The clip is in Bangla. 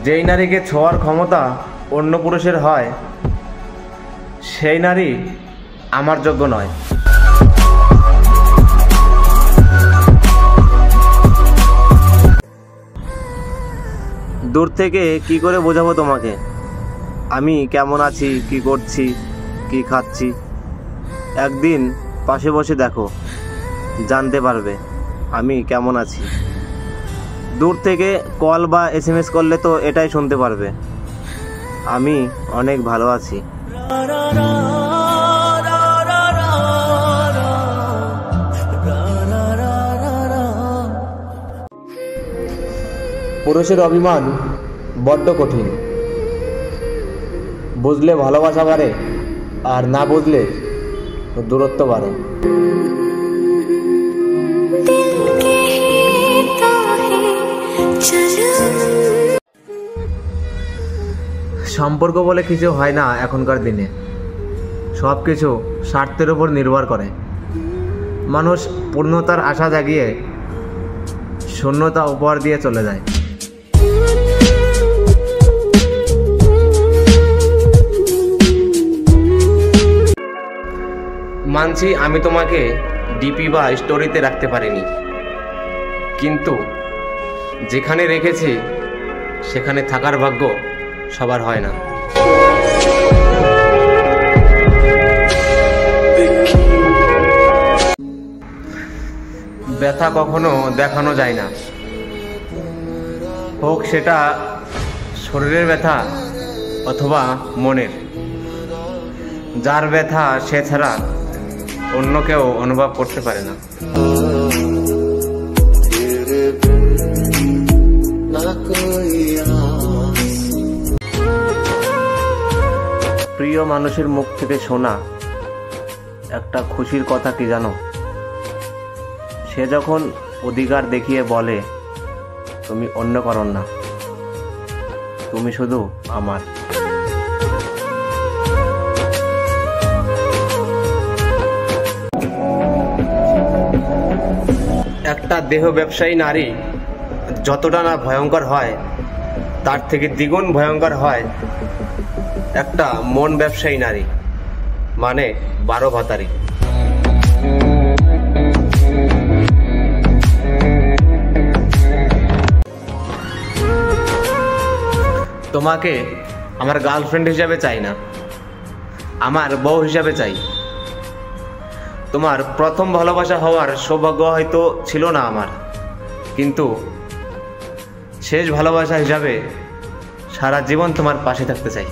যেই নারীকে ছোঁয়ার ক্ষমতা অন্য পুরুষের হয় সেই নারী আমার যোগ্য নয়। দূর থেকে কি করে বোঝাবো তোমাকে আমি কেমন আছি, কি করছি, কি খাচ্ছি? একদিন পাশে বসে দেখো, জানতে পারবে আমি কেমন আছি। দূর থেকে কল বা SMS করলে তো এটাই শুনতে পারবে, আমি অনেক ভালো আছি। পুরুষের অভিমান বড্ড কঠিন, বুঝলে ভালোবাসা বাড়ে, আর না বুঝলে দূরত্ব বাড়ে। সম্পর্ক বলে কিছু হয় না এখনকার দিনে, সব কিছু স্বার্থের উপর নির্ভর করে। মানুষ পূর্ণতার আশা জাগিয়ে শূন্যতা উপহার দিয়ে চলে যায়। মানছি আমি তোমাকে ডিপি বা স্টোরিতে রাখতে পারিনি, কিন্তু যেখানে রেখেছি সেখানে থাকার ভাগ্য সবার হয় না। ব্যথা কখনো দেখানো যায় না, হোক সেটা শরীরের ব্যথা অথবা মনের। যার ব্যথা সে ছাড়া অন্য কেউ অনুভব করতে পারে না। প্রিয় মানুষের মুখ থেকে শোনা একটা খুশির কথা কি জানো? সে যখন অধিকার দেখিয়ে বলে, তুমি অন্য কারণ না, তুমি শুধু আমার। একটা দেহ ব্যবসায়ী নারী যতটা না ভয়ঙ্কর হয়, তার থেকে দ্বিগুণ ভয়ঙ্কর হয় একটা মন ব্যবসায়ী নারী, মানে 12 ভাতারি। তোমাকে আমার গার্লফ্রেন্ড হিসাবে চাই না, আমার বউ হিসাবে চাই। তোমার প্রথম ভালোবাসা হওয়ার সৌভাগ্য হয়তো ছিল না আমার, কিন্তু শেষ ভালোবাসা হিসাবে সারা জীবন তোমার পাশে থাকতে চাই।